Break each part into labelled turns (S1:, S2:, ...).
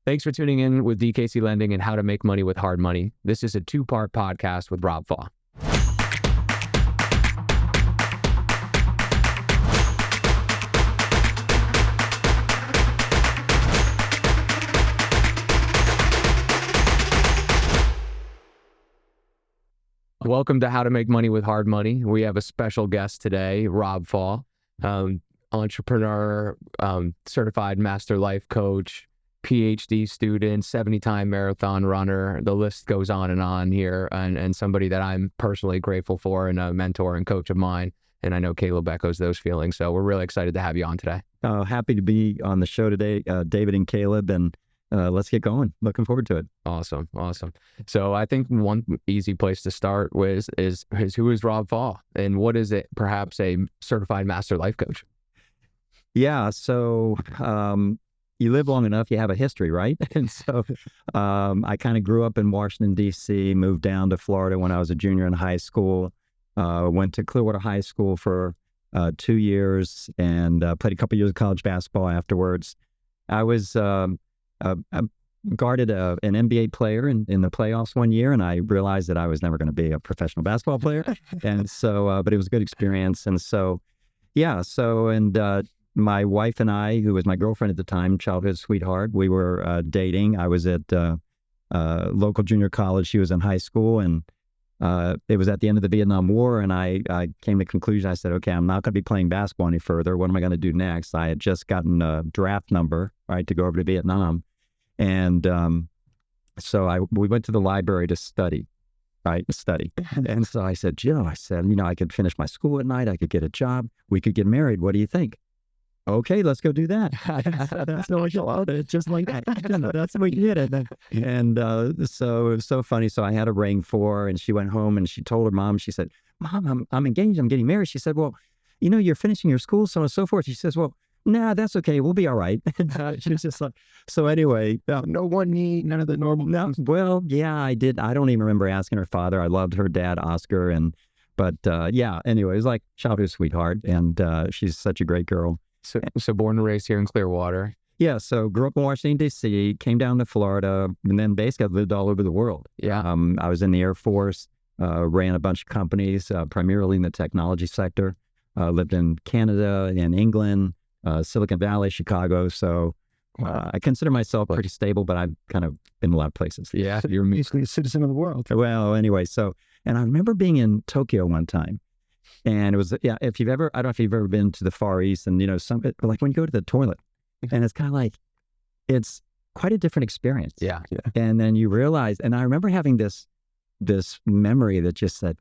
S1: Thanks for tuning in with DKC Lending and how to make money with hard money. This is a two-part podcast with Rob Faw. Welcome to How to Make Money with Hard Money. We have a special guest today, Rob Faw, entrepreneur, certified master life coach, Ph.D. student, 70-time marathon runner. The list goes on here, and somebody that I'm personally grateful for and a mentor and coach of mine. And I know Caleb echoes those feelings. So we're really excited to have you on today.
S2: Happy to be on the show today, David and Caleb, and let's get going. Looking forward to it.
S1: Awesome. So I think one easy place to start is who is Rob Faw, and what is it? Perhaps a certified master life coach.
S2: Yeah. So you live long enough, you have a history, right? And so I kind of grew up in Washington, D.C., moved down to Florida when I was a junior in high school, went to Clearwater High School for 2 years and played a couple years of college basketball afterwards. I was guarded an NBA player in the playoffs one year, and I realized that I was never going to be a professional basketball player. And so, but it was a good experience. And so, my wife and I, who was my girlfriend at the time, childhood sweetheart, we were dating. I was at local junior college. She was in high school, and it was at the end of the Vietnam War. And I came to the conclusion, I said, okay, I'm not going to be playing basketball any further. What am I going to do next? I had just gotten a draft number, right, to go over to Vietnam. And so we went to the library to study. And so I said, Jill, I could finish my school at night. I could get a job. We could get married. What do you think? Okay, let's go do that. That's no it's just like that. That's what we did. And so it was so funny. So I had a ring for her, and she went home and she told her mom. She said, Mom, I'm engaged. I'm getting married. She said, well, you're finishing your school, so on and so forth. She says, well, nah, that's okay. We'll be all right. She was just like, so anyway.
S1: No one need, none of the normal.
S2: No, well, yeah, I did. I don't even remember asking her father. I loved her dad, Oscar. But anyway, it was like childhood sweetheart. And she's such a great girl.
S1: So born and raised here in Clearwater.
S2: Yeah, so grew up in Washington, D.C., came down to Florida, and then basically lived all over the world.
S1: Yeah.
S2: I was in the Air Force, ran a bunch of companies, primarily in the technology sector, lived in Canada and England, Silicon Valley, Chicago. So I consider myself pretty stable, but I've kind of been in a lot of places.
S1: Yeah, you're basically a citizen of the world.
S2: Well, anyway, and I remember being in Tokyo one time. And it was, I don't know if you've ever been to the Far East, and, like when you go to the toilet, and it's kind of like, it's quite a different experience.
S1: Yeah.
S2: And then you realize, and I remember having this memory that just said,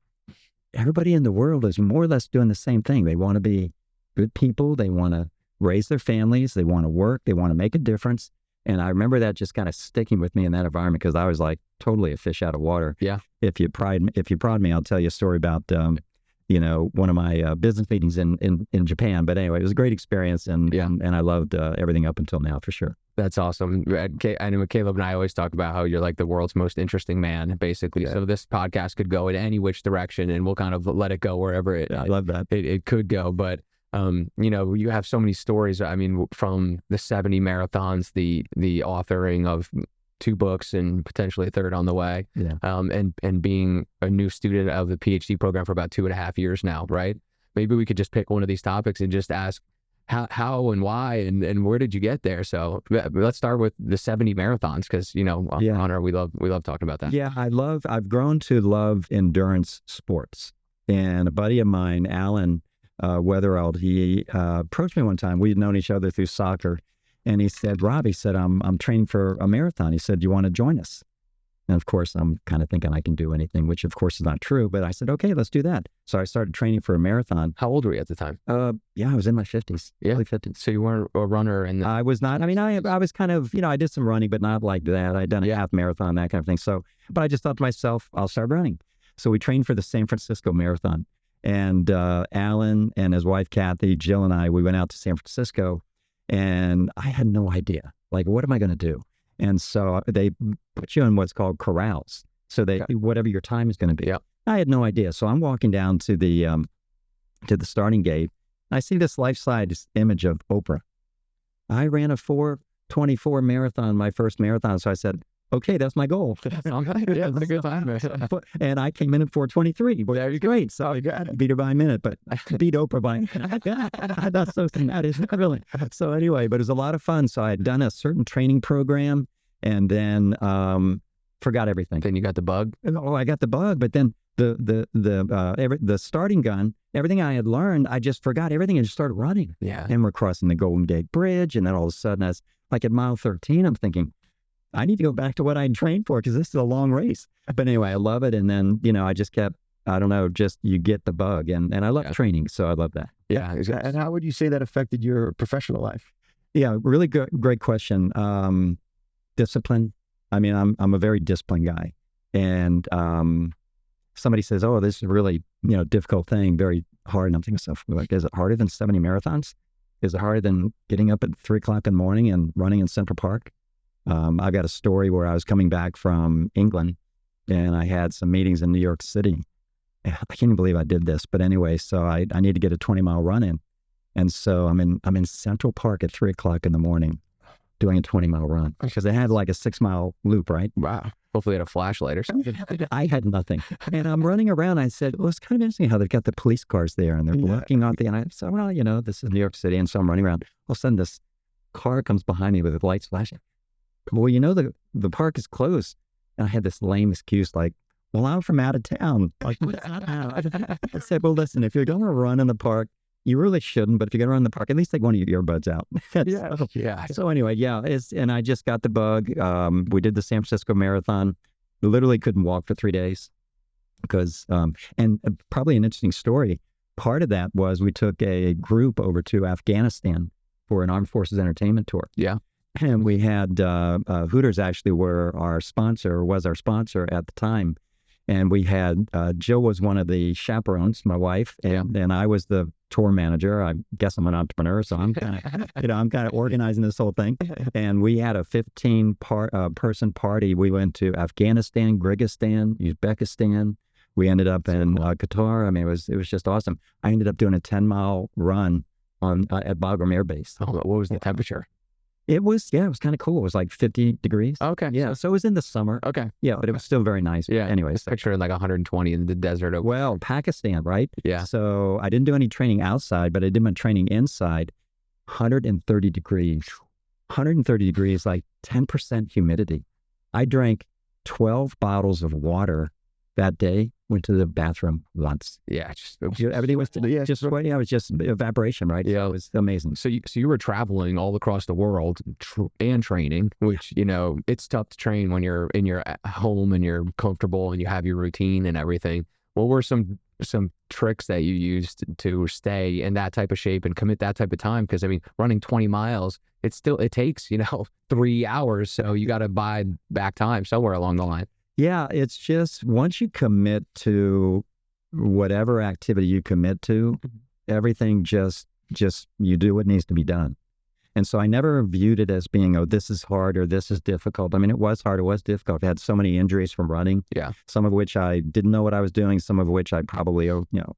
S2: everybody in the world is more or less doing the same thing. They want to be good people. They want to raise their families. They want to work. They want to make a difference. And I remember that just kind of sticking with me in that environment, because I was like totally a fish out of water.
S1: Yeah.
S2: If you prod me, I'll tell you a story about, one of my business meetings in Japan. But anyway, it was a great experience, and I loved everything up until now, for sure.
S1: That's awesome. I know Caleb and I always talk about how you're like the world's most interesting man, basically. Yeah. So this podcast could go in any which direction, and we'll kind of let it go wherever
S2: I love that.
S1: It could go. But you have so many stories. I mean, from the 70 marathons, the authoring of 2 books and potentially a 3rd on the way.
S2: Yeah.
S1: And being a new student of the Ph.D. program for about 2.5 years now, right? Maybe we could just pick one of these topics and just ask how and why and where did you get there? So let's start with the 70 marathons, because honor, we love talking about that.
S2: Yeah, I've grown to love endurance sports. And a buddy of mine, Alan Weatherald, he approached me one time. We had known each other through soccer. And he said, Rob, I'm training for a marathon. He said, do you want to join us? And of course, I'm kind of thinking I can do anything, which of course is not true. But I said, okay, let's do that. So I started training for a marathon.
S1: How old were you at the time?
S2: I was in my 50s, early 50s.
S1: So you weren't a runner?
S2: I was not. I mean, I was kind of, I did some running, but not like that. I'd done a half marathon, that kind of thing. So, but I just thought to myself, I'll start running. So we trained for the San Francisco Marathon. And Alan and his wife, Kathy, Jill, and I, we went out to San Francisco. And I had no idea, like, what am I going to do? And so they put you in what's called corrals. So whatever your time is going to be.
S1: Yep.
S2: I had no idea. So I'm walking down to the starting gate. I see this life-size image of Oprah. I ran a 4:12 6:24 marathon, my first marathon. So I said, okay, that's my goal.
S1: Okay. Yeah, that's a good time, man.
S2: And I came in at 4:23. Well, that was great. So I beat her by a minute, but beat Oprah by a minute. That's so that is really. So anyway, but it was a lot of fun. So I had done a certain training program and then forgot everything.
S1: Then you got the bug.
S2: Oh, I got the bug, but then the starting gun, everything I had learned, I just forgot everything and just started running.
S1: Yeah.
S2: And we're crossing the Golden Gate Bridge, and then all of a sudden, I was like at mile 13, I'm thinking, I need to go back to what I trained for because this is a long race. But anyway, I love it. And then, I just kept, I don't know, just you get the bug. And I love training. So I love that.
S1: Yeah.
S3: And how would you say that affected your professional life?
S2: Yeah, really good, great question. Discipline. I mean, I'm a very disciplined guy. And somebody says, oh, this is a really, difficult thing, very hard. And I'm thinking to myself, like, is it harder than 70 marathons? Is it harder than getting up at 3:00 in the morning and running in Central Park? I've got a story where I was coming back from England and I had some meetings in New York City. I can't even believe I did this, but anyway, so I need to get a 20-mile run in. And so I'm in Central Park at 3:00 in the morning doing a 20-mile run because they had like a 6-mile loop, right?
S1: Wow. Hopefully, they had a flashlight or something.
S2: I had nothing. And I'm running around. I said, well, it's kind of interesting how they've got the police cars there and they're blocking out and I said, well, this is New York City. And so I'm running around. All of a sudden, this car comes behind me with the lights flashing. Well, the park is closed. And I had this lame excuse like, well, I'm from out of town. Like, what's out of town? I said, well, listen, if you're going to run in the park, you really shouldn't. But if you're going to run in the park, at least take one of your earbuds out.
S1: Yeah.
S2: So anyway, and I just got the bug. We did the San Francisco Marathon. Literally couldn't walk for 3 days because, and probably an interesting story. Part of that was we took a group over to Afghanistan for an Armed Forces entertainment tour.
S1: Yeah.
S2: And we had Hooters actually was our sponsor at the time. And we had Jill was one of the chaperones, my wife, and I was the tour manager. I guess I'm an entrepreneur, so I'm kind of, I'm kind of organizing this whole thing. And we had a 15-person party. We went to Afghanistan, Kyrgyzstan, Uzbekistan. We ended up in Qatar. I mean, it was just awesome. I ended up doing a 10-mile run at Bagram Air Base.
S1: Oh, what was the temperature?
S2: It was kind of cool. It was like 50 degrees.
S1: Okay.
S2: Yeah. So it was in the summer.
S1: Okay.
S2: Yeah, but it was still very nice.
S1: Yeah.
S2: Anyways.
S1: Picture like 120 in the desert.
S2: Well, Pakistan, right?
S1: Yeah.
S2: So I didn't do any training outside, but I did my training inside. 130 degrees. 130 degrees, like 10% humidity. I drank 12 bottles of water that day. Went to the bathroom once.
S1: Yeah.
S2: Everything was just sweaty. I was just evaporation, right?
S1: Yeah.
S2: So it was amazing.
S1: So you were traveling all across the world and training, which, it's tough to train when you're in your home and you're comfortable and you have your routine and everything. What were some tricks that you used to stay in that type of shape and commit that type of time? Because, I mean, running 20 miles, it takes, 3 hours. So you got to buy back time somewhere along the line.
S2: Yeah, it's just once you commit to whatever activity you commit to, everything just you do what needs to be done. And so I never viewed it as being, oh, this is hard or this is difficult. I mean, it was hard. It was difficult. I had so many injuries from running.
S1: Yeah.
S2: Some of which I didn't know what I was doing. Some of which I probably,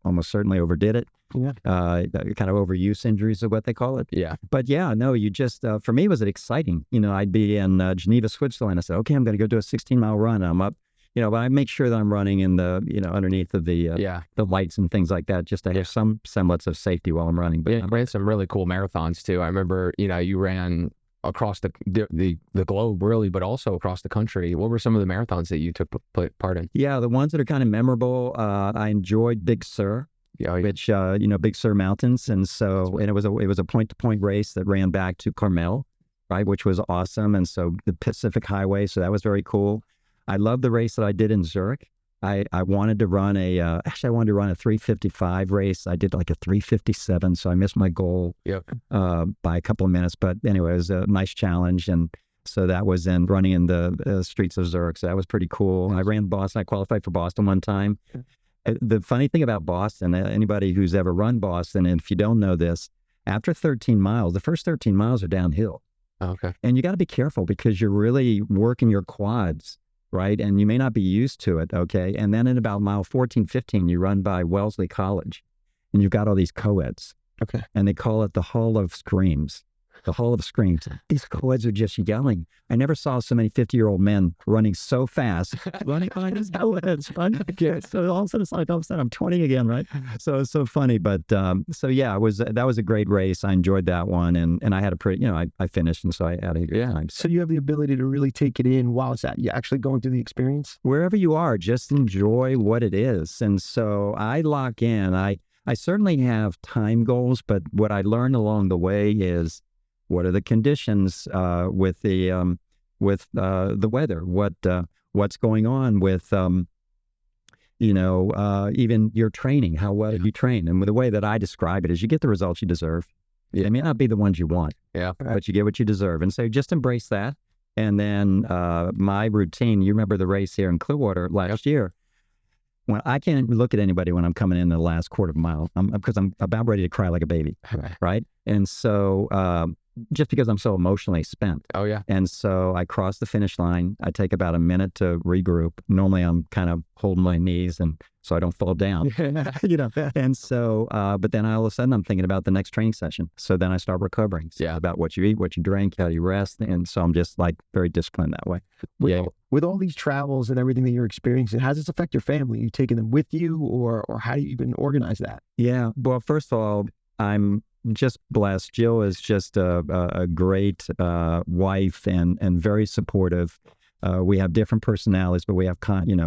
S2: almost certainly overdid it. Yeah. Kind of overuse injuries is what they call it.
S1: Yeah.
S2: But yeah, no, you just, for me, was it exciting? I'd be in Geneva, Switzerland. I said, okay, I'm going to go do a 16-mile run. I'm up. But I make sure that I'm running in the, underneath of the lights and things like that, just to have some semblance of safety while I'm running. But
S1: you ran some really cool marathons too. I remember, you ran across the globe really, but also across the country. What were some of the marathons that you took part in?
S2: Yeah, the ones that are kind of memorable. I enjoyed Big Sur. Yeah, which Big Sur Mountains, and it was a point-to-point race that ran back to Carmel, right, which was awesome, and so the Pacific Highway, so that was very cool. I love the race that I did in Zurich. I wanted to run a 3:55 race. I did like a 3:57, so I missed my goal by a couple of minutes. But anyway, it was a nice challenge, and so that was running in the streets of Zurich. So that was pretty cool. I ran Boston. I qualified for Boston one time. The funny thing about Boston, anybody who's ever run Boston, and if you don't know this, after 13 miles, the first 13 miles are downhill.
S1: Okay.
S2: And you got to be careful because you're really working your quads. Right. And you may not be used to it. Okay. And then in about mile 14, 15, you run by Wellesley College and you've got all these co-eds.
S1: Okay.
S2: And they call it the Hall of Screams. the hall of screams. These co-eds are just yelling. I never saw so many 50-year-old men running so fast, running behind his co-eds. So all of a sudden, it's like all of a sudden I'm 20 again, right? So it's so funny. But so yeah, that was a great race. I enjoyed that one, and I had a pretty, I finished, and so I had a good time.
S3: So you have the ability to really take it in while it's you're actually going through the experience.
S2: Wherever you are, just enjoy what it is. And so I lock in. I certainly have time goals, but what I learned along the way is what are the conditions with the weather, what's going on with even your training, how well you train. And the way that I describe it is you get the results you deserve. They may not be the ones you want, but you get what you deserve. And so just embrace that. And then my routine, you remember the race here in Clearwater last year. When I can't look at anybody when I'm coming in the last quarter of a mile, because I'm about ready to cry like a baby, right? And so just because I'm so emotionally spent.
S1: Oh, yeah.
S2: And so I cross the finish line. I take about a minute to regroup. Normally I'm kind of holding my knees and so I don't fall down, And so, but then all of a sudden I'm thinking about the next training session. So then I start recovering. So about what you eat, what you drink, how you rest. And so I'm just like very disciplined that way.
S3: With all these travels and everything that you're experiencing, how does this affect your family? Are you taking them with you or how do you even organize that?
S2: Yeah. Well, first of all, I'm just blessed. Jill is just a great wife and very supportive. We have different personalities, but we have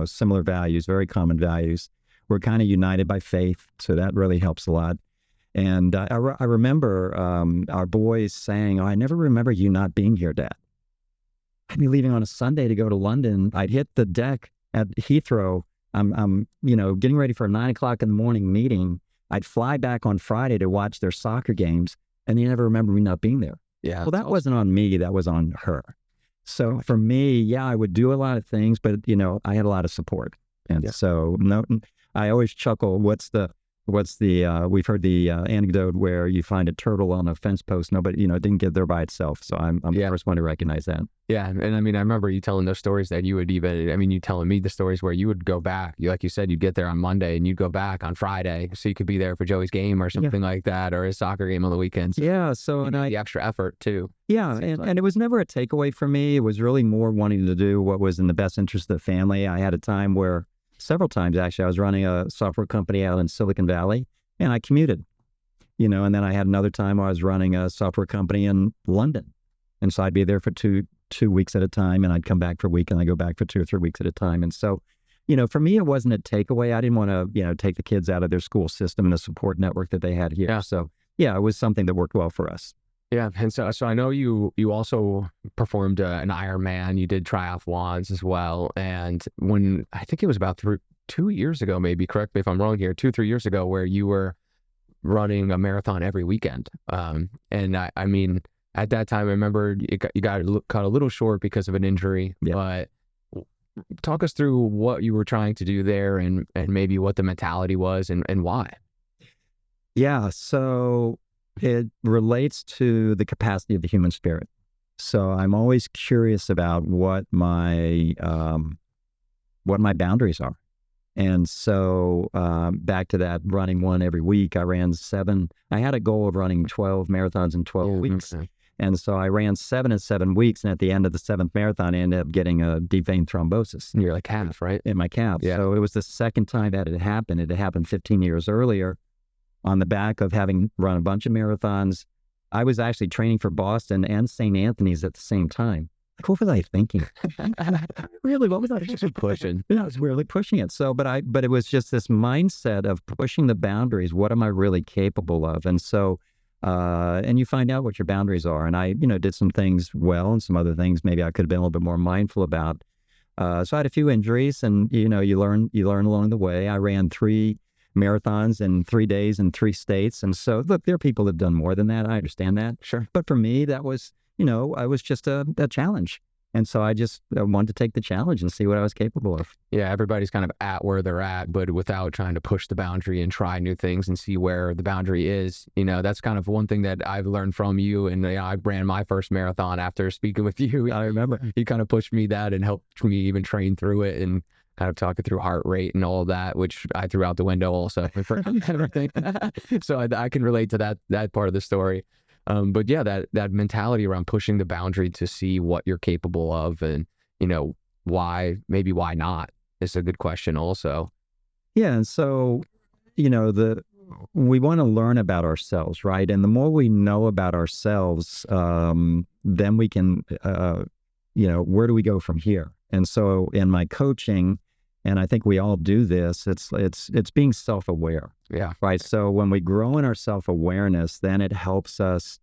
S2: similar values, very common values. We're kind of united by faith, so that really helps a lot. And I remember our boys saying, "Oh, I never remember you not being here, Dad." I'd be leaving on a Sunday to go to London. I'd hit the deck at Heathrow. I'm getting ready for a 9 o'clock in the morning meeting. I'd fly back on Friday to watch their soccer games, and they never remember me not being there.
S1: Yeah.
S2: Well, that wasn't on me. That was on her. So for me, I would do a lot of things, but I had a lot of support. And so I always chuckle. We've heard the anecdote where you find a turtle on a fence post. Nobody, it didn't get there by itself. So I'm the first one to recognize that.
S1: Yeah. And I mean, I remember you telling those stories that you would you telling me the stories where you would go back. Like you said, you'd get there on Monday and you'd go back on Friday. So you could be there for Joey's game or something like that, or his soccer game on the weekends.
S2: Yeah. So
S1: the extra effort too.
S2: Yeah. And it was never a takeaway for me. It was really more wanting to do what was in the best interest of the family. I had a time where several times, actually, I was running a software company out in Silicon Valley, and I commuted, and then I had another time I was running a software company in London. And so I'd be there for two weeks at a time, and I'd come back for a week, and I'd go back for 2 or 3 weeks at a time. And so, for me, it wasn't a takeaway. I didn't want to, take the kids out of their school system and the support network that they had here. Yeah. So, it was something that worked well for us.
S1: Yeah, and so I know you also performed an Ironman. You did triathlons as well, and when I think it was about 2 years ago, maybe, correct me if I'm wrong here, 2-3 years ago, where you were running a marathon every weekend. And I mean, at that time, I remember you got cut a little short because of an injury. Yeah. But talk us through what you were trying to do there, and maybe what the mentality was and why.
S2: Yeah, so it relates to the capacity of the human spirit. So I'm always curious about what my boundaries are. And so back to that running one every week, I ran 7. I had a goal of running 12 marathons in 12 weeks. Okay. And so I ran 7 in 7 weeks. And at the end of the 7th marathon, I ended up getting a deep vein thrombosis.
S1: In your calf, right?
S2: In my calf. Yeah. So it was the second time that it happened. It had happened 15 years earlier. On the back of having run a bunch of marathons, I was actually training for Boston and St. Anthony's at the same time. What was I thinking? Really, what was I just pushing? I was really pushing it. So, but it was just this mindset of pushing the boundaries. What am I really capable of? And so, and you find out what your boundaries are. And I, did some things well, and some other things maybe I could have been a little bit more mindful about. So I had a few injuries, and you learn along the way. I ran 3 marathons in 3 days in 3 states. And so, look, there are people that have done more than that. I understand that.
S1: Sure.
S2: But for me, that was, I was just a challenge. And so I just wanted to take the challenge and see what I was capable of.
S1: Yeah, everybody's kind of at where they're at, but without trying to push the boundary and try new things and see where the boundary is. That's kind of one thing that I've learned from you. And I ran my first marathon after speaking with you.
S2: I remember.
S1: You kind of pushed me that and helped me even train through it, and kind of talking through heart rate and all of that, which I threw out the window also for everything. So I can relate to that part of the story. But yeah, that mentality around pushing the boundary to see what you're capable of, and why not is a good question also.
S2: Yeah, and so we want to learn about ourselves, right? And the more we know about ourselves, then we can, where do we go from here? And so in my coaching, and I think we all do this, it's being self-aware.
S1: Yeah.
S2: Right. So when we grow in our self-awareness, then it helps us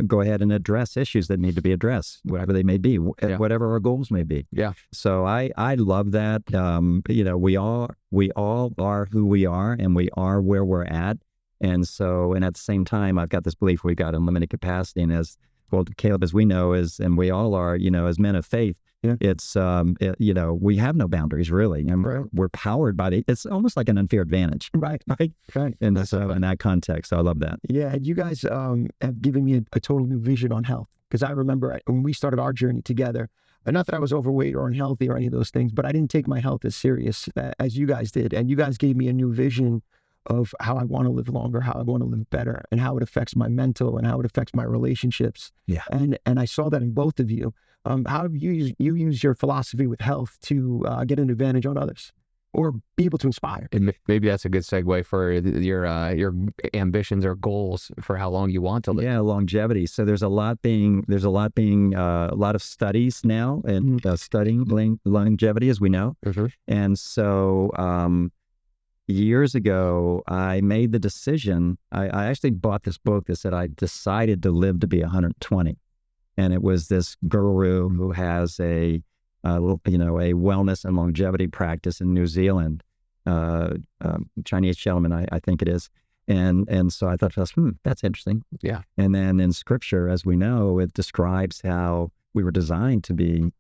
S2: go ahead and address issues that need to be addressed, whatever they may be, whatever our goals may be.
S1: Yeah.
S2: So I love that. We all are who we are, and we are where we're at. And at the same time, I've got this belief we've got unlimited capacity. And as well, Caleb, as we know, and we all are, as men of faith, it's, we have no boundaries really. And we're powered by it's almost like an unfair advantage.
S3: Right.
S2: And so in that context, I love that.
S3: Yeah. And you guys have given me a total new vision on health. Because I remember when we started our journey together, and not that I was overweight or unhealthy or any of those things, but I didn't take my health as serious as you guys did. And you guys gave me a new vision of how I want to live longer, how I want to live better, and how it affects my mental and how it affects my relationships.
S2: Yeah.
S3: And I saw that in both of you. How have you use your philosophy with health to get an advantage on others or be able to inspire?
S1: And maybe that's a good segue for your ambitions or goals for how long you want to live.
S2: Yeah, longevity. So there's a lot of studies now and studying longevity, as we know.
S1: Mm-hmm.
S2: And so years ago, I made the decision. I actually bought this book that said I decided to live to be 120. And it was this guru who has a wellness and longevity practice in New Zealand, Chinese gentleman, I think it is. And so I thought to myself, that's interesting.
S1: Yeah.
S2: And then in scripture, as we know, it describes how we were designed to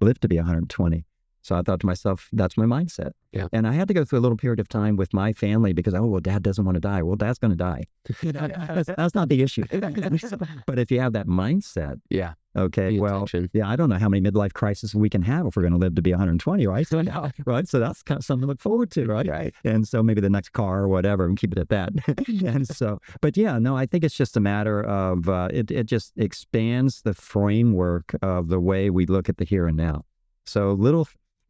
S2: live to be 120. So I thought to myself, that's my mindset.
S1: Yeah.
S2: And I had to go through a little period of time with my family because, Dad doesn't want to die. Well, Dad's going to die. That's not the issue. But if you have that mindset,
S1: yeah.
S2: Okay, I don't know how many midlife crises we can have if we're going to live to be 120, right? Right. So that's kind of something to look forward to, right? And so maybe the next car or whatever, and keep it at that. And so, but yeah, no, I think it's just a matter of it just expands the framework of the way we look at the here and now. So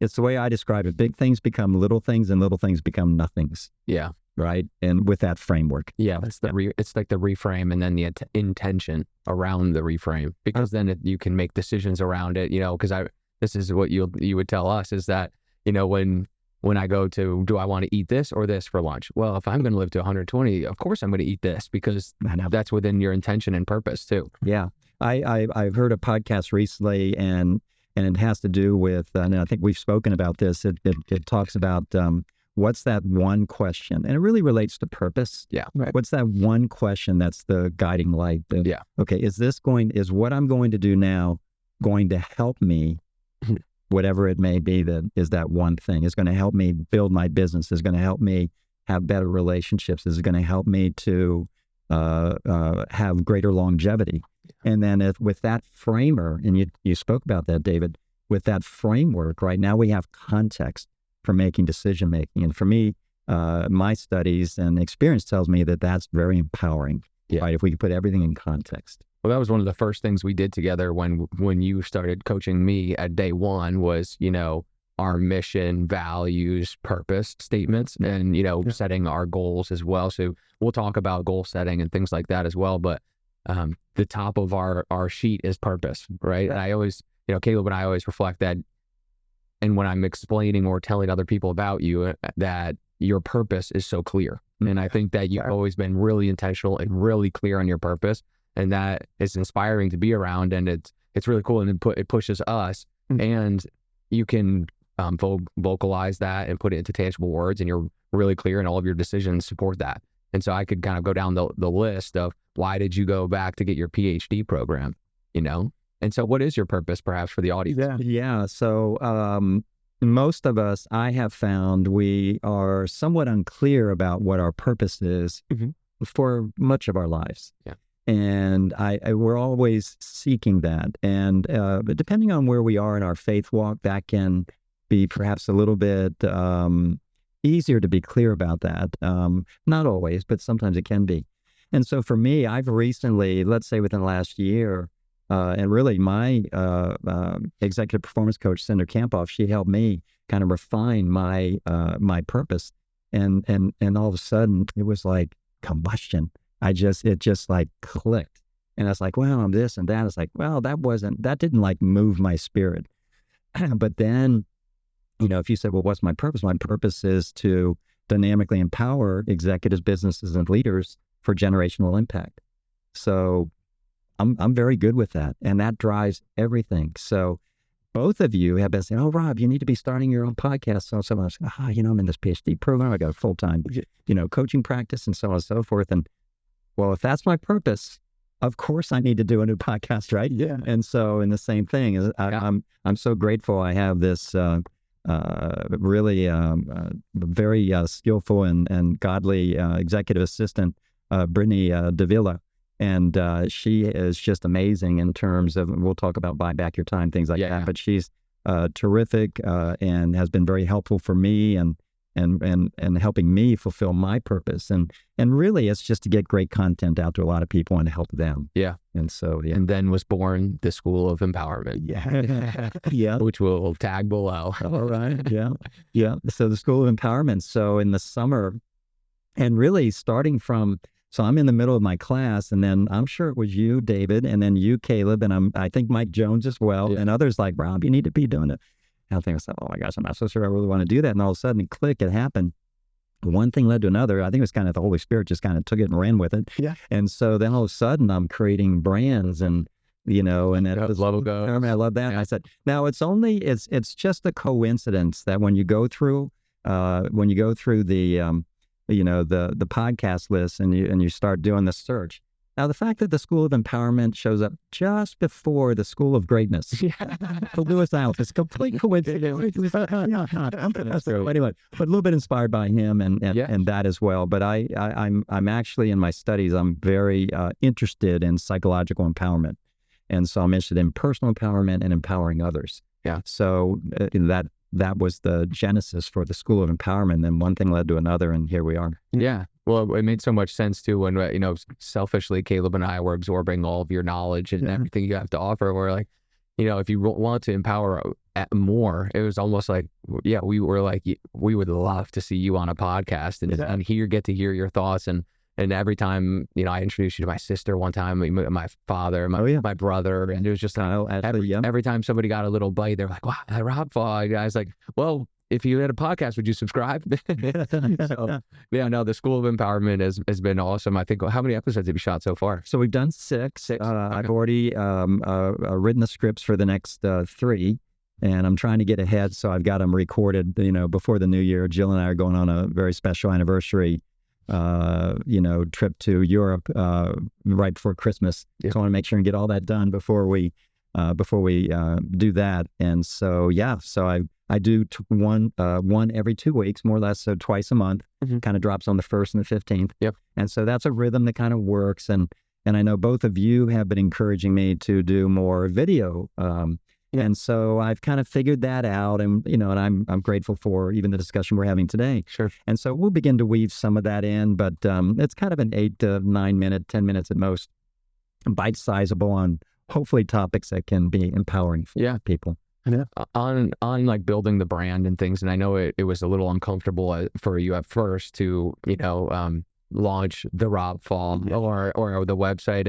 S2: it's the way I describe it. Big things become little things, and little things become nothings.
S1: Yeah.
S2: Right. And with that framework.
S1: Yeah. It's it's like the reframe and then the intention around the reframe, because then you can make decisions around it, because this is what you would tell us is that, when I go to, do I want to eat this or this for lunch? Well, if I'm going to live to 120, of course I'm going to eat this, because that's within your intention and purpose too.
S2: Yeah. I've heard a podcast recently and it has to do with, and I think we've spoken about this. It talks about, what's that one question? And it really relates to purpose.
S1: Yeah.
S3: Right.
S2: What's that one question that's the guiding light?
S1: Yeah.
S2: Okay, is what I'm going to do now going to help me, whatever it may be that is that one thing? Is going to help me build my business, is going to help me have better relationships, is going to help me to have greater longevity. And then with that framer, and you spoke about that, David, with that framework, right now we have context for making decision making. And for me, my studies and experience tells me that that's very empowering, right? If we could put everything in context.
S1: Well, that was one of the first things we did together when you started coaching me at day one was, our mission, values, purpose statements, and, setting our goals as well. So we'll talk about goal setting and things like that as well. But the top of our sheet is purpose, right? And I always, Caleb and I always reflect that. And when I'm explaining or telling other people about you, that your purpose is so clear. And I think that you've always been really intentional and really clear on your purpose. And that is inspiring to be around. And it's really cool. And it pushes us. And you can vocalize that and put it into tangible words. And you're really clear, and all of your decisions support that. And so I could kind of go down the list of, why did you go back to get your Ph.D. program, And so what is your purpose, perhaps, for the audience?
S2: Yeah. So most of us, I have found, we are somewhat unclear about what our purpose is for much of our lives.
S1: Yeah.
S2: And we're always seeking that. And but depending on where we are in our faith walk, that can be perhaps a little bit easier to be clear about that. Not always, but sometimes it can be. And so for me, I've recently, let's say within the last year, and really my executive performance coach, Cinder Campoff, she helped me kind of refine my purpose. And all of a sudden it was like combustion. It just like clicked. And I was like, well, I'm this and that. It's like, well, that didn't like move my spirit. But then, if you said, well, what's my purpose? My purpose is to dynamically empower executives, businesses, and leaders for generational impact. So I'm very good with that. And that drives everything. So both of you have been saying, oh, Rob, you need to be starting your own podcast. So someone was, I'm in this Ph.D. program. I got a full-time, coaching practice and so on and so forth. And well, if that's my purpose, of course I need to do a new podcast, right?
S3: Yeah.
S2: And so in the same thing, I'm so grateful I have this really very skillful and godly executive assistant, Brittany Davila. And she is just amazing in terms of, we'll talk about buy back your time, things like that. But she's terrific and has been very helpful for me and helping me fulfill my purpose. And really, it's just to get great content out to a lot of people and to help them.
S1: Yeah.
S2: And so,
S1: And then was born the School of Empowerment.
S2: Yeah. Yeah.
S1: Which we'll tag below.
S2: All right. Yeah. Yeah. So the School of Empowerment. So in the summer, and really starting from, so I'm in the middle of my class, and then I'm sure it was you, David, and then you, Caleb, and I think Mike Jones as well, and others like, Rob, you need to be doing it. And I think, oh my gosh, I'm not so sure I really want to do that. And all of a sudden, click, it happened. One thing led to another. I think it was kind of the Holy Spirit just kind of took it and ran with it. Yeah. And so then all of a sudden, I'm creating brands and it was
S1: logos.
S2: I love that. And I said, now it's just a coincidence that when you go through the the podcast list and you start doing the search. Now, the fact that the School of Empowerment shows up just before the School of Greatness, for Lewis Alf, it's complete coincidence. So anyway, but a little bit inspired by him and that as well. But I'm actually in my studies, I'm very interested in psychological empowerment. And so I'm interested in personal empowerment and empowering others. Yeah. So that was the genesis for the School of Empowerment. Then one thing led to another, and here we are.
S1: Yeah. Well, it made so much sense too when, selfishly, Caleb and I were absorbing all of your knowledge and everything you have to offer. We're like, if you want to empower more, it was almost like, we were like, we would love to see you on a podcast and get to hear your thoughts. And every time, I introduced you to my sister one time, my father, my brother, and it was just every time somebody got a little bite, they're like, wow, that Rob Faw guy's like, well, if you had a podcast, would you subscribe? So, the School of Empowerment has been awesome. I think, how many episodes have you shot so far?
S2: So we've done six. Okay. I've already written the scripts for the next 3. And I'm trying to get ahead, so I've got them recorded, before the new year. Jill and I are going on a very special anniversary trip to Europe right before Christmas. So I want to make sure and get all that done before we do that. And so so I do one every 2 weeks, more or less, so twice a month. Kind of drops on the 1st and the 15th. Yep. And so that's a rhythm that kind of works. And I know both of you have been encouraging me to do more video. And so I've kind of figured that out, and and I'm grateful for even the discussion we're having today. Sure. And so we'll begin to weave some of that in, but it's kind of an 8 to 9 minute, 10 minutes at most, bite-sizable on hopefully topics that can be empowering for people. Yeah.
S1: On like building the brand and things, and I know it was a little uncomfortable for you at first to launch the Rob Faw or the website,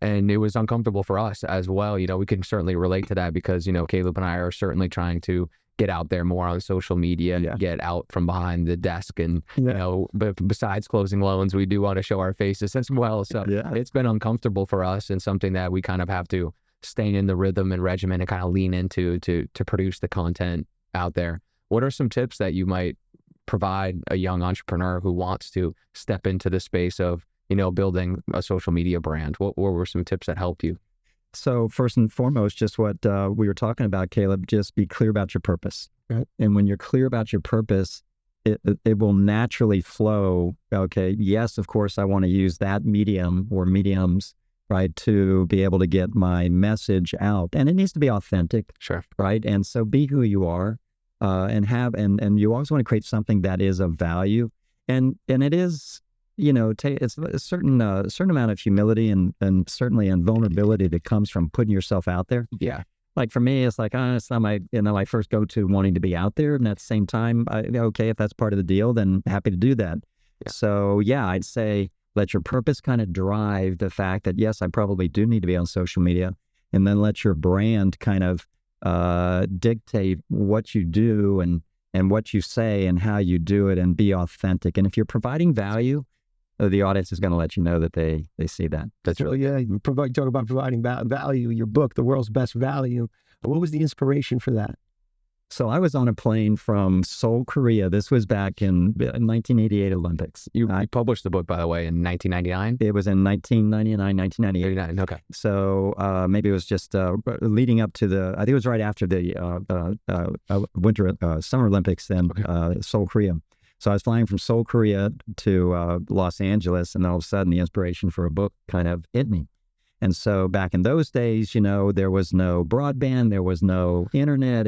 S1: and it was uncomfortable for us as well. We can certainly relate to that because Caleb and I are certainly trying to get out there more on social media, get out from behind the desk, and but besides closing loans, we do want to show our faces as well. So it's been uncomfortable for us, and something that we kind of have to stay in the rhythm and regimen and kind of lean into to produce the content out there. What are some tips that you might provide a young entrepreneur who wants to step into the space of building a social media brand? What were some tips that helped you?
S2: So first and foremost, just what we were talking about, Caleb, just be clear about your purpose. Right. And when you're clear about your purpose, it will naturally flow. Okay, yes, of course, I want to use that medium or mediums, right, to be able to get my message out. And it needs to be authentic. Sure. Right. And so be who you are, and you always want to create something that is of value. And it is it's a certain amount of humility and certainly and vulnerability that comes from putting yourself out there.
S1: Yeah.
S2: Like for me, it's like, it's not my first go-to wanting to be out there. And at the same time, okay, if that's part of the deal, then happy to do that.
S1: Yeah.
S2: So yeah, I'd say let your purpose kind of drive the fact that, yes, I probably do need to be on social media, and then let your brand kind of dictate what you do and what you say and how you do it, and be authentic. And if you're providing value, the audience is going to let you know that they see that.
S3: That's really, yeah. You talk about providing value. Your book, The World's Best Value. What was the inspiration for that?
S2: So I was on a plane from Seoul, Korea. This was back in 1988 Olympics.
S1: You published the book, by the way, in 1999?
S2: It was in 1999, 1998.
S1: 89, okay.
S2: So maybe it was just leading up to I think it was right after the Summer Olympics in Seoul, Korea. So I was flying from Seoul, Korea to Los Angeles, and all of a sudden the inspiration for a book kind of hit me. And so back in those days, there was no broadband, there was no internet.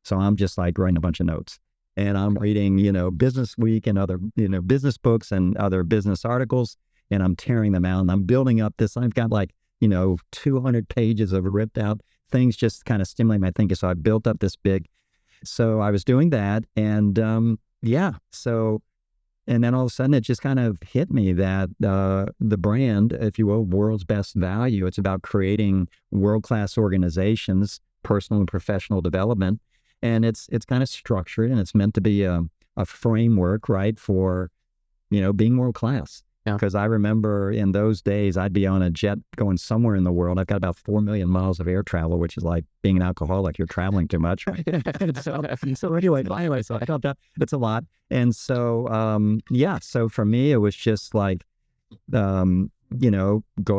S2: So I'm just like writing a bunch of notes, and I'm reading, Business Week and other, business books and other business articles, and I'm tearing them out, and I'm building up this. I've got like, 200 pages of ripped out things, just kind of stimulate my thinking. So I built up this big. So I was doing that, and so, and then all of a sudden it just kind of hit me that the brand, if you will, World's Best Value, it's about creating world-class organizations, personal and professional development. And it's kind of structured, and it's meant to be a framework, right, for, being world-class.
S1: Yeah.
S2: Because I remember in those days, I'd be on a jet going somewhere in the world. I've got about 4 million miles of air travel, which is like being an alcoholic. You're traveling too much, right? so anyway, so I thought that it's a lot. And so, so for me, it was just like, go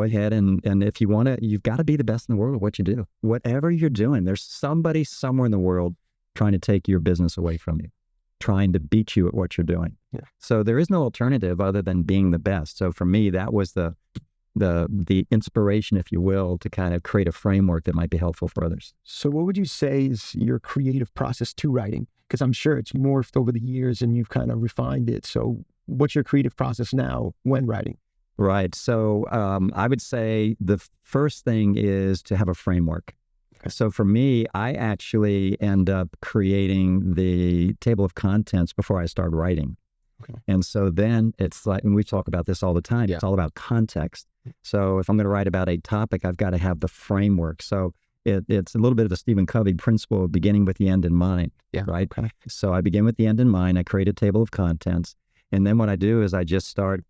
S2: ahead and if you want to, you've got to be the best in the world at what you do. Whatever you're doing, there's somebody somewhere in the world trying to take your business away from you, trying to beat you at what you're doing.
S3: Yeah.
S2: So there is no alternative other than being the best. So for me, that was the inspiration, if you will, to kind of create a framework that might be helpful for others.
S3: So what would you say is your creative process to writing? Because I'm sure it's morphed over the years and you've kind of refined it. So what's your creative process now when writing?
S2: Right. So I would say the first thing is to have a framework. So for me, I actually end up creating the table of contents before I start writing.
S3: Okay.
S2: And so then it's like, and we talk about this all the time, it's all about context. So if I'm going to write about a topic, I've got to have the framework. So it's a little bit of a Stephen Covey principle of beginning with the end in mind, right?
S3: Okay.
S2: So I begin with the end in mind. I create a table of contents. And then what I do is I just start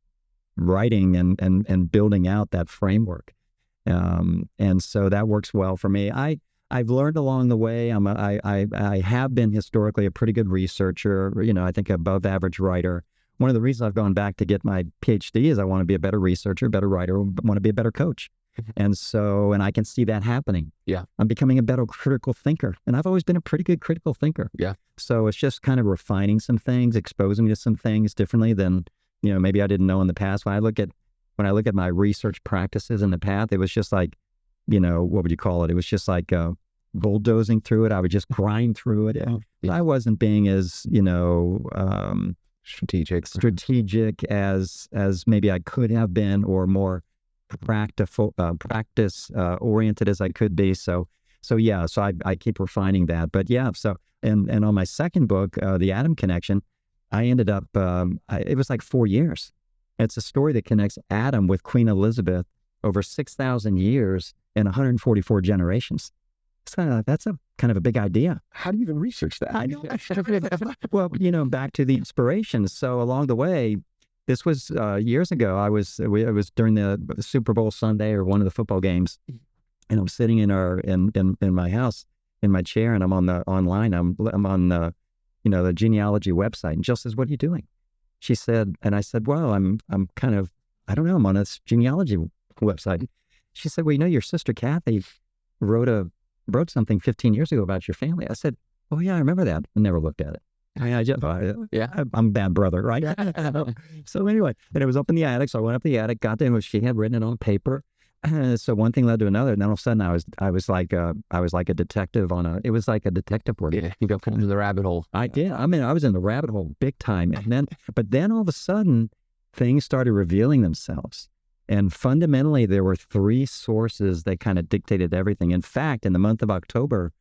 S2: writing and building out that framework. And so that works well for me. I've learned along the way. I have been historically a pretty good researcher, I think above average writer. One of the reasons I've gone back to get my Ph.D. is I want to be a better researcher, better writer, want to be a better coach. And I can see that happening.
S1: Yeah.
S2: I'm becoming a better critical thinker. And I've always been a pretty good critical thinker.
S1: Yeah.
S2: So it's just kind of refining some things, exposing me to some things differently than, maybe I didn't know in the past. When I look at my research practices in the past, it was just like, what would you call it? It was just like bulldozing through it. I would just grind through it.
S1: Yeah.
S2: I wasn't being as, strategic as maybe I could have been, or more practice oriented as I could be. So I keep refining that. But and on my second book, The Adam Connection, I ended up, it was like 4 years. It's a story that connects Adam with Queen Elizabeth over 6,000 years and 144 generations. So that's a kind of a big idea.
S3: How do you even research that?
S2: I know. Well, back to the inspiration. So along the way, this was years ago. It was during the Super Bowl Sunday or one of the football games, and I'm sitting in my house in my chair, and I'm on the online. I'm on the genealogy website, and Jill says, "What are you doing?" She said, and I said, "Well, I'm kind of, I don't know, I'm on this genealogy website." She said, "Well, your sister Kathy wrote something 15 years ago about your family." I said, "Oh yeah, I remember that." I never looked at it. I'm a bad brother, right? So anyway, and it was up in the attic. So I went up the attic, got there, and she had written it on paper. So one thing led to another, and then all of a sudden I was like a detective it was like a detective work.
S1: Yeah, you go into the rabbit hole.
S2: I did. I mean, I was in the rabbit hole big time. And then all of a sudden, things started revealing themselves. And fundamentally, there were three sources that kind of dictated everything. In fact, in the month of October,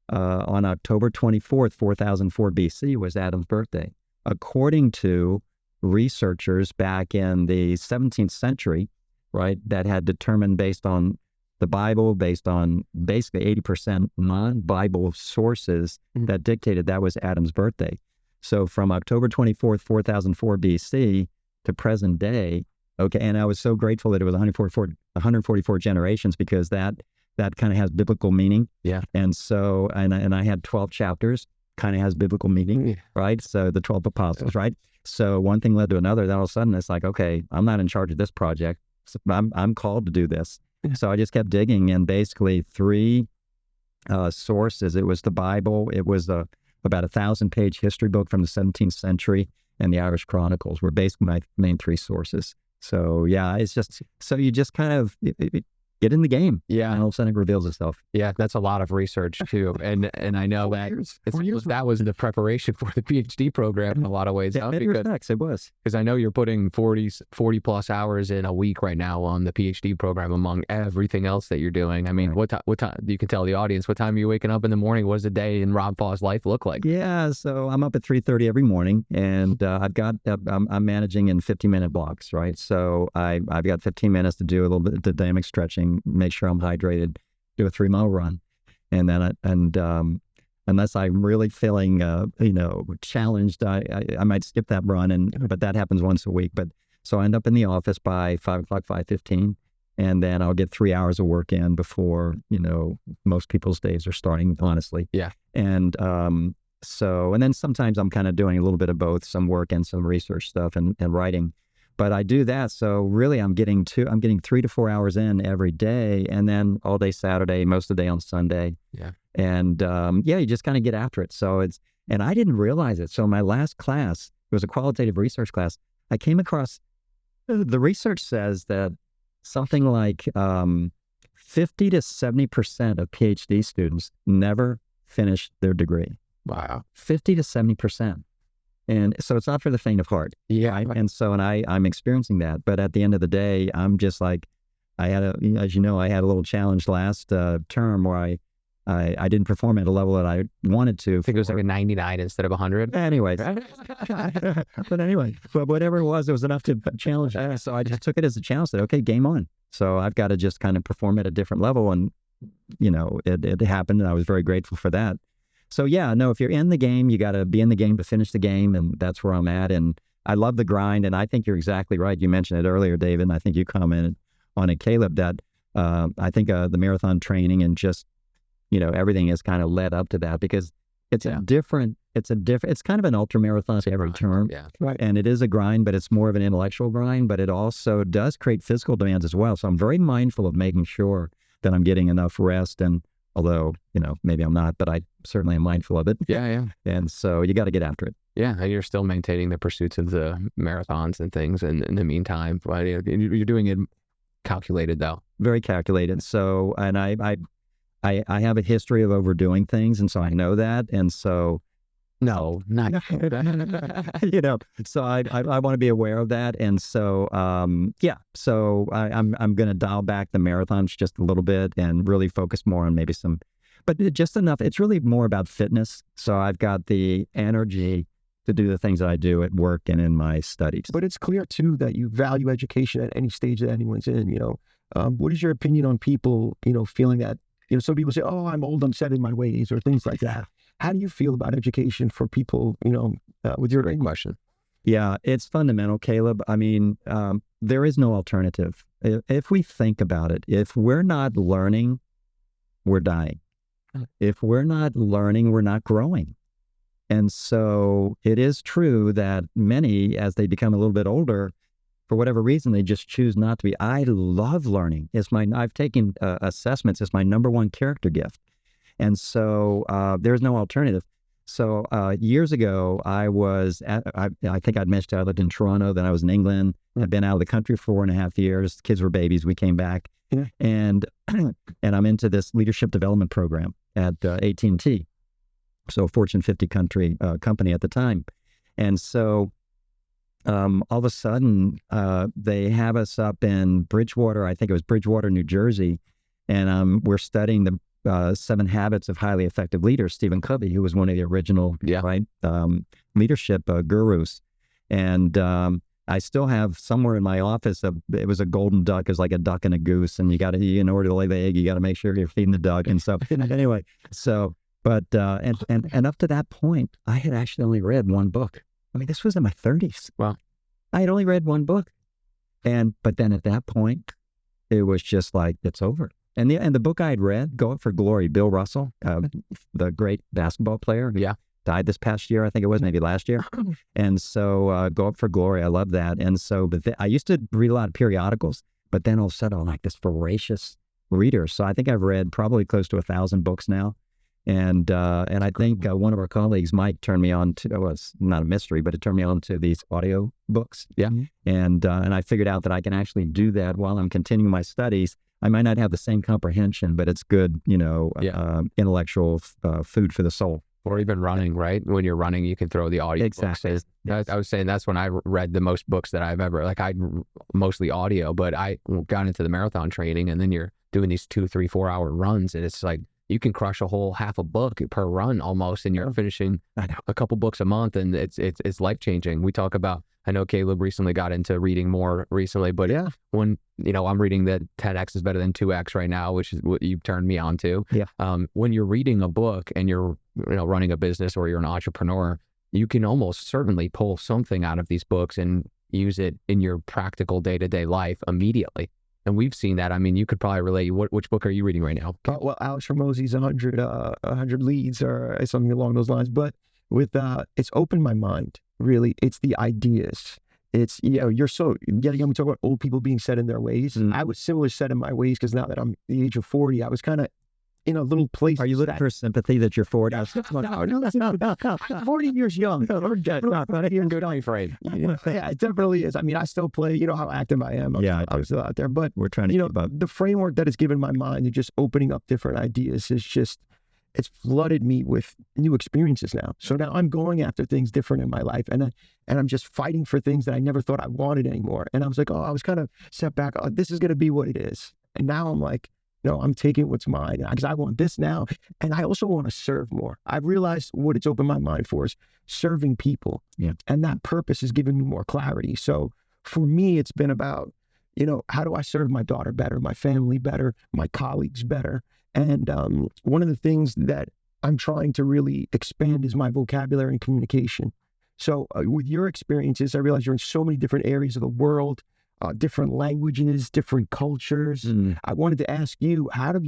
S2: on October 24th, 4004 BC was Adam's birthday. According to researchers back in the 17th century, right, that had determined based on the Bible, based on basically 80% non-Bible sources that dictated that was Adam's birthday. So from October 24th, 4004 BC to present day, okay, and I was so grateful that it was 144 generations, because that kind of has biblical meaning.
S1: Yeah.
S2: And so, and I had 12 chapters, kind of has biblical meaning, right? So the 12 apostles, right? So one thing led to another. Then all of a sudden it's like, okay, I'm not in charge of this project. So I'm called to do this. So I just kept digging, and basically three sources. It was the Bible. It was about 1,000-page history book from the 17th century, and the Irish Chronicles were basically my main three sources. So yeah, it's just, so you just kind of get in the game.
S1: Yeah.
S2: And all of a sudden it reveals itself.
S1: Yeah, that's a lot of research too. And I know that that was the preparation for the PhD program in a lot of ways.
S2: Yeah, in respects, it was.
S1: Because I know you're putting 40 plus hours in a week right now on the PhD program among everything else that you're doing. I mean, what time, you can tell the audience, what time are you waking up in the morning? What does a day in Rob Faw's life look like?
S2: Yeah, so I'm up at 3:30 every morning, and I'm managing in 50-minute blocks, right? So I've got 15 minutes to do a little bit of dynamic stretching, make sure I'm hydrated, do a 3-mile run. And then, unless I'm really feeling, challenged, I might skip that run, but that happens once a week. But so I end up in the office by 5 o'clock, 5:15, and then I'll get 3 hours of work in before, most people's days are starting, honestly.
S1: Yeah. And,
S2: and then sometimes I'm kind of doing a little bit of both, some work and some research stuff and writing. But I do that, so really I'm getting 3 to 4 hours in every day, and then all day Saturday, most of the day on Sunday.
S1: Yeah.
S2: And you just kind of get after it. So and I didn't realize it. So my last class, it was a qualitative research class. I came across, the research says that something like 50 to 70% of PhD students never finish their degree.
S1: Wow.
S2: 50 to 70%. And so it's not for the faint of heart.
S1: Yeah.
S2: Right? And so, I'm experiencing that. But at the end of the day, I'm just like, as you know, I had a little challenge last term where I didn't perform at a level that I wanted to.
S1: I think it was like a 99 instead of 100.
S2: Anyways. But anyway, but whatever it was enough to challenge. So I just took it as a challenge. Said, okay, game on. So I've got to just kind of perform at a different level. And, it happened, and I was very grateful for that. So yeah, no, if you're in the game, you got to be in the game to finish the game, and that's where I'm at. And I love the grind, and I think you're exactly right. You mentioned it earlier, David, and I think you commented on it, Caleb, that I think the marathon training and just, everything has kind of led up to that, because it's it's kind of an ultra marathon to every term.
S1: Yeah.
S3: Right.
S2: And it is a grind, but it's more of an intellectual grind, but it also does create physical demands as well. So I'm very mindful of making sure that I'm getting enough rest, and although, maybe I'm not, but I certainly am mindful of it.
S1: Yeah, yeah.
S2: And so you got to get after it.
S1: Yeah, and you're still maintaining the pursuits of the marathons and things in the meantime. But you're doing it calculated, though.
S2: Very calculated. So, and I have a history of overdoing things, and so I know that. And so,
S1: no, not
S2: so I want to be aware of that. And so, so I'm going to dial back the marathons just a little bit and really focus more on maybe but just enough. It's really more about fitness. So I've got the energy to do the things that I do at work and in my studies.
S3: But it's clear too that you value education at any stage that anyone's in. What is your opinion on people, feeling that, some people say, oh, I'm old, I'm set in my ways, or things like that. How do you feel about education for people, with your
S1: great question?
S2: Yeah, it's fundamental, Caleb. I mean, there is no alternative. If we think about it, if we're not learning, we're dying. If we're not learning, we're not growing. And so it is true that many, as they become a little bit older, for whatever reason, they just choose not to be. I love learning. I've taken assessments. It's my number one character gift. And so there's no alternative. So years ago, I think I'd mentioned I lived in Toronto, then I was in England. I'd been out of the country for 4.5 years. Kids were babies. We came back. Yeah. And I'm into this leadership development program at AT&T. So a Fortune 50 company at the time. And so all of a sudden, they have us up in Bridgewater. I think it was Bridgewater, New Jersey, and we're studying the 7 Habits of Highly Effective Leaders. Stephen Covey, who was one of the original leadership gurus, and I still have somewhere in my office it was a golden duck. It's like a duck and a goose, and in order to lay the egg, you got to make sure you're feeding the duck. And so anyway, but and up to that point, I had actually only read one book. I mean, this was in my 30s.
S1: Wow.
S2: I had only read one book. But then at that point, it was just like, it's over. And the book I had read, Go Up for Glory, Bill Russell, the great basketball player.
S1: Yeah.
S2: Died this past year, I think it was, maybe last year. And so Go Up for Glory, I love that. And so I used to read a lot of periodicals, but then all of a sudden I'm like this voracious reader. So I think I've read probably close to 1,000 books now. And I think one of our colleagues, Mike, turned me on to, well, it's not a mystery, but it turned me on to these audio books.
S1: Yeah.
S2: And I figured out that I can actually do that while I'm continuing my studies. I might not have the same comprehension, but it's good, intellectual food for the soul.
S1: Or even running, right? When you're running, you can throw the audio.
S2: Exactly.
S1: Yes. I was saying that's when I read the most books that I've ever, I mostly audio, but I got into the marathon training, and then you're doing these 2, 3, 4 hour runs, and it's like, you can crush a whole half a book per run almost, and you're finishing a couple books a month, and it's life-changing. We talk about, I know Caleb recently got into reading more recently, but when, I'm reading that 10X is better than 2X right now, which is what you turned me on to.
S2: Yeah.
S1: When you're reading a book and you're, running a business or you're an entrepreneur, you can almost certainly pull something out of these books and use it in your practical day-to-day life immediately. And we've seen that. I mean, you could probably relate. Which book are you reading right now?
S3: Well, Alex Hormozi's 100 Leads or something along those lines. But with it's opened my mind, really. It's the ideas. It's, you're so, we talk about old people being set in their ways. I was similar set in my ways because now that I'm the age of 40, I was kind of in a little place.
S2: Are you looking for sympathy that you're 40?
S3: No, that's not. 40 years young. Not even good. I'm afraid. Yeah, it definitely is. I mean, I still play. You know how active I am. I'm still out there. But
S2: we're trying to keep up.
S3: The framework that has given my mind and just opening up different ideas is just, it's flooded me with new experiences now. So now I'm going after things different in my life, and I'm just fighting for things that I never thought I wanted anymore. And I was like, I was kind of set back. Oh, this is going to be what it is. And now I'm like, no, I'm taking what's mine because I want this now. And I also want to serve more. I've realized what it's opened my mind for is serving people.
S2: Yeah.
S3: And that purpose has given me more clarity. So for me, it's been about, how do I serve my daughter better, my family better, my colleagues better? And one of the things that I'm trying to really expand is my vocabulary and communication. So with your experiences, I realize you're in so many different areas of the world, different languages, different cultures. I wanted to ask you, how did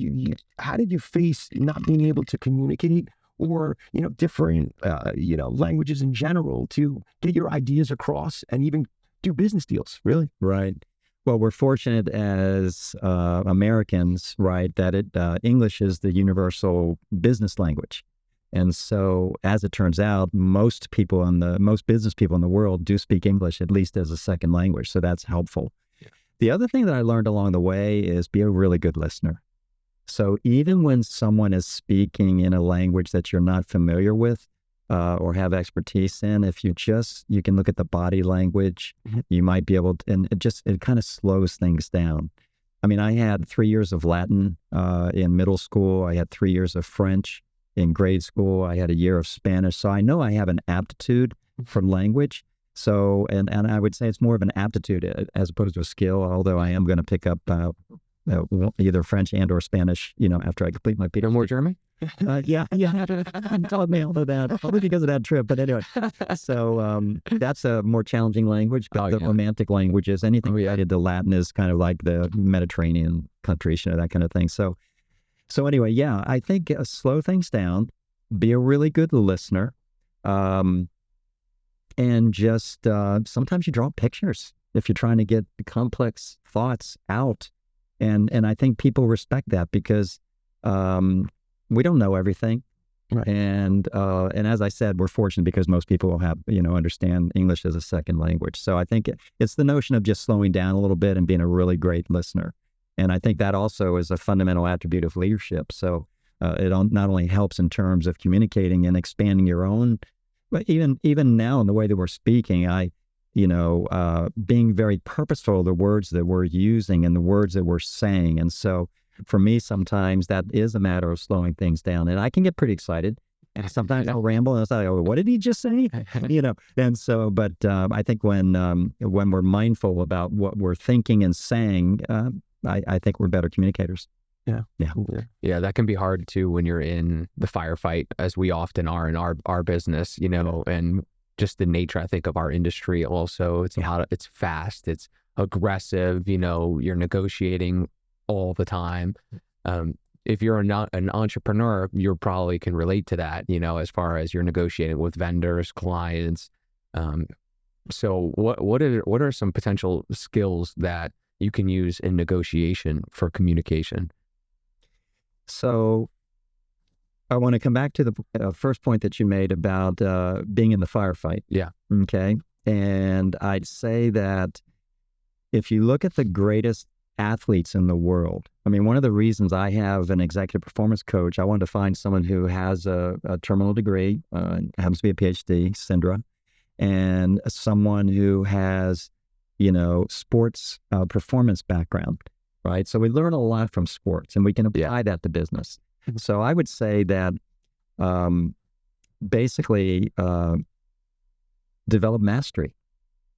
S3: you face not being able to communicate or, different, languages in general to get your ideas across and even do business deals, really?
S2: Right. Well, we're fortunate as Americans, right, that English is the universal business language. And so, as it turns out, most business people in the world do speak English, at least as a second language. So that's helpful. Yeah. The other thing that I learned along the way is be a really good listener. So even when someone is speaking in a language that you're not familiar with or have expertise in, if you can look at the body language, you might be able to, and it kind of slows things down. I mean, I had 3 years of Latin in middle school. I had 3 years of French in grade school. I had a year of Spanish. So I know I have an aptitude for language. So, and I would say it's more of an aptitude as opposed to a skill, although I am going to pick up either French and or Spanish, after I complete my PhD.
S1: No more German?
S2: Yeah. I told me all of that, probably because of that trip. But anyway, so that's a more challenging language. But the romantic languages, anything related to Latin is kind of like the Mediterranean countries, that kind of thing. So anyway, yeah, I think slow things down, be a really good listener, and just sometimes you draw pictures if you're trying to get complex thoughts out. And I think people respect that because we don't know everything.
S3: Right.
S2: And as I said, we're fortunate because most people will have, understand English as a second language. So I think it's the notion of just slowing down a little bit and being a really great listener. And I think that also is a fundamental attribute of leadership. So it not only helps in terms of communicating and expanding your own, but even now in the way that we're speaking, being very purposeful of the words that we're using and the words that we're saying. And so for me, sometimes that is a matter of slowing things down. And I can get pretty excited. And sometimes I'll ramble and I'll say, oh, what did he just say? And so, but I think when we're mindful about what we're thinking and saying, I think we're better communicators.
S1: Yeah, that can be hard too when you're in the firefight, as we often are in our business, and just the nature, I think, of our industry also. It's it's fast, it's aggressive, you're negotiating all the time. If you're not an entrepreneur, you probably can relate to that, as far as you're negotiating with vendors, clients. So what are some potential skills that you can use in negotiation for communication?
S2: So I want to come back to the first point that you made about being in the firefight.
S1: Yeah.
S2: Okay. And I'd say that if you look at the greatest athletes in the world, I mean, one of the reasons I have an executive performance coach, I wanted to find someone who has a terminal degree, happens to be a Ph.D., Syndra, and someone who has, sports performance background, right? So we learn a lot from sports and we can apply that to business. So I would say that basically develop mastery.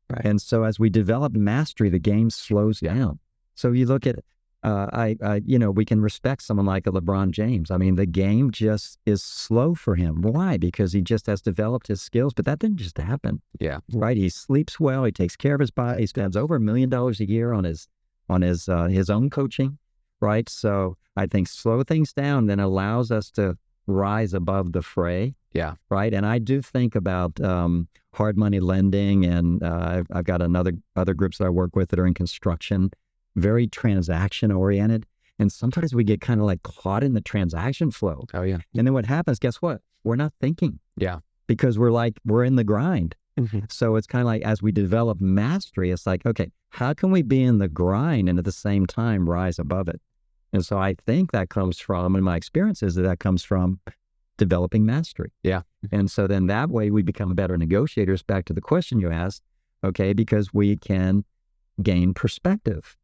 S2: Right. And so as we develop mastery, the game slows down. So you look at, we can respect someone like a LeBron James. I mean, the game just is slow for him. Why? Because he just has developed his skills, but that didn't just happen.
S1: Yeah.
S2: Right. He sleeps well. He takes care of his body. He spends over $1 million a year on his own coaching. Right. So I think slow things down then allows us to rise above the fray.
S1: Yeah.
S2: Right. And I do think about hard money lending, and I've got other groups that I work with that are in construction, very transaction oriented. And sometimes we get kind of like caught in the transaction flow.
S1: Oh, yeah.
S2: And then what happens, guess what? We're not thinking.
S1: Yeah.
S2: Because we're in the grind. Mm-hmm. So it's kind of like as we develop mastery, it's like, okay, how can we be in the grind and at the same time rise above it? And so I think that comes from, in my experiences, that comes from developing mastery.
S1: Yeah.
S2: And so then that way we become better negotiators, back to the question you asked, okay, because we can gain perspective.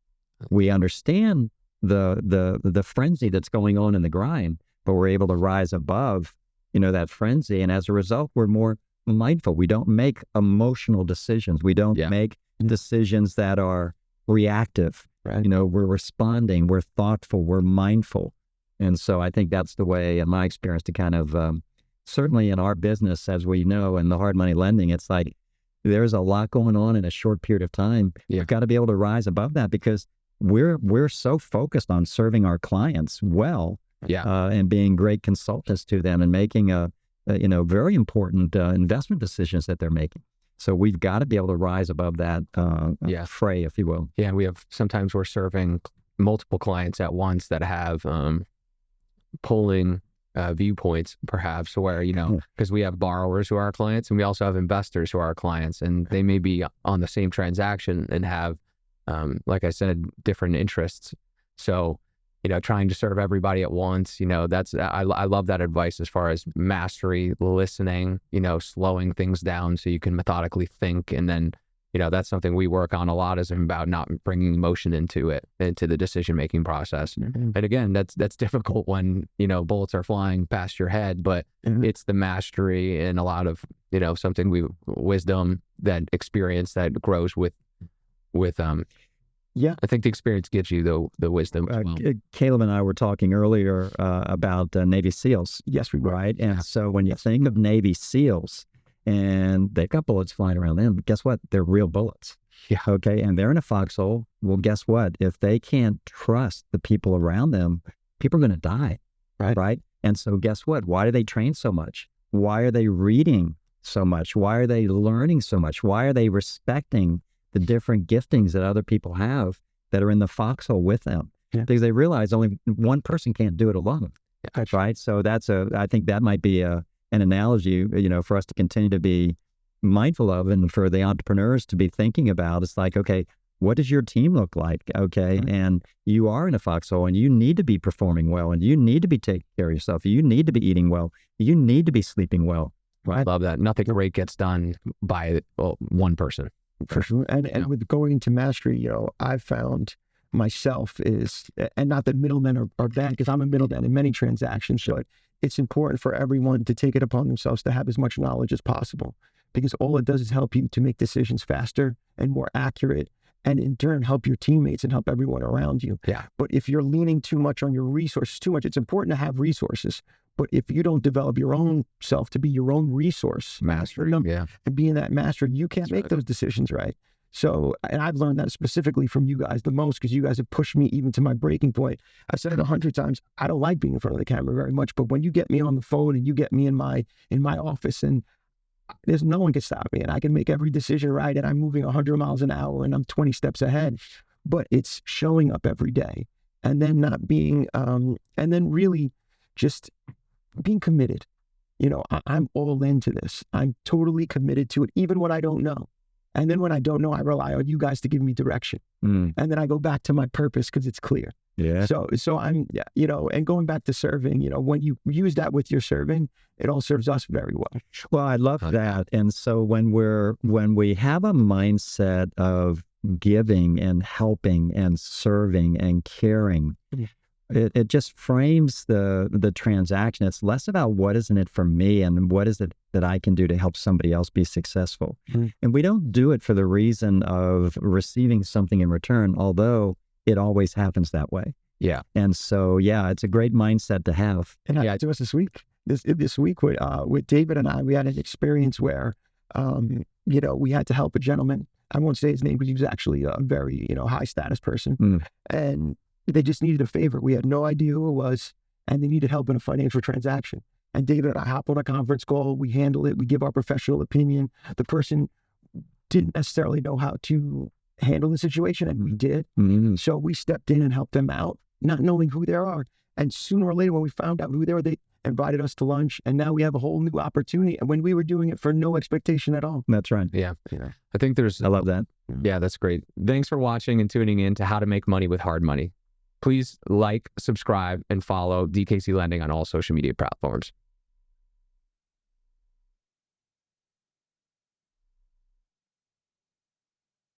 S2: We understand the frenzy that's going on in the grind, but we're able to rise above, that frenzy. And as a result, we're more mindful. We don't make emotional decisions. We don't make decisions that are reactive. Right. We're responding, we're thoughtful, we're mindful. And so I think that's the way, in my experience, to kind of, certainly in our business, as we know, in the hard money lending, it's like there's a lot going on in a short period of time. Yeah. You've got to be able to rise above that because we're so focused on serving our clients well, and being great consultants to them and making very important investment decisions that they're making. So we've got to be able to rise above that fray, if you will. Yeah,
S1: and sometimes we're serving multiple clients at once that have pulling viewpoints, perhaps, where, because we have borrowers who are our clients and we also have investors who are our clients, and they may be on the same transaction and have, like I said, different interests. So, trying to serve everybody at once, I love that advice as far as mastery, listening, slowing things down so you can methodically think. And then, that's something we work on a lot, is about not bringing emotion into the decision-making process. Mm-hmm. And again, that's difficult when, bullets are flying past your head, but it's the mastery and a lot of, wisdom, that experience that grows with I think the experience gives you the wisdom as well.
S2: Caleb and I were talking earlier about Navy SEALs. Yes, we were. Right? And so when you think of Navy SEALs, and they've got bullets flying around them, guess what? They're real bullets. Yeah. Okay. And they're in a foxhole. Well, guess what? If they can't trust the people around them, people are going to die. Right. Right. And so guess what? Why do they train so much? Why are they reading so much? Why are they learning so much? Why are they respecting the different giftings that other people have that are in the foxhole with them? Yeah. Because they realize only one person can't do it alone. Yeah. Right. So I think that might be an analogy, for us to continue to be mindful of, and for the entrepreneurs to be thinking about. It's like, okay, what does your team look like? Okay. Mm-hmm. And you are in a foxhole and you need to be performing well, and you need to be taking care of yourself. You need to be eating well. You need to be sleeping well. Right.
S1: I love that. Nothing great gets done by one person.
S3: For sure. And
S1: Yeah.
S3: with going into mastery, I've found myself is, and not that middlemen are bad, because I'm a middleman in many transactions, but it's important for everyone to take it upon themselves to have as much knowledge as possible, because all it does is help you to make decisions faster and more accurate, and in turn help your teammates and help everyone around you.
S1: Yeah.
S3: But if you're leaning too much on your resources, too much, it's important to have resources. But if you don't develop your own self to be your own resource,
S1: Mastery. Yeah.
S3: and being that master, you can't make those decisions right. So, and I've learned that specifically from you guys the most, because you guys have pushed me even to my breaking point. I've said it 100 times. I don't like being in front of the camera very much, but when you get me on the phone and you get me in my office, and there's no one can stop me, and I can make every decision right, and I'm moving 100 miles an hour and I'm 20 steps ahead. But it's showing up every day, and then not being, and then really just being committed. I'm all into this. I'm totally committed to it, even when I don't know. And then when I don't know, I rely on you guys to give me direction. And then I go back to my purpose because it's clear.
S2: Yeah.
S3: So I'm, and going back to serving, when you use that with your serving, it all serves us very well.
S2: Well, I love that. And so when we have a mindset of giving and helping and serving and caring, it just frames the transaction. It's less about what is in it for me and what is it that I can do to help somebody else be successful. And we don't do it for the reason of receiving something in return, although it always happens that way.
S1: Yeah.
S2: And so, yeah, it's a great mindset to have.
S3: And happened to us this week. This week with David and I, we had an experience where, we had to help a gentleman. I won't say his name because he was actually a very, high status person. And they just needed a favor. We had no idea who it was, and they needed help in a financial transaction. And David and I hop on a conference call. We handle it. We give our professional opinion. The person didn't necessarily know how to handle the situation, and we did. So we stepped in and helped them out, not knowing who they are. And sooner or later, when we found out who they were, they invited us to lunch, and now we have a whole new opportunity. And when we were doing it for no expectation at all.
S2: That's right.
S1: Yeah. I think I
S2: love that.
S1: Yeah, that's great. Thanks for watching and tuning in to How to Make Money with Hard Money. Please like, subscribe, and follow DKC Lending on all social media platforms.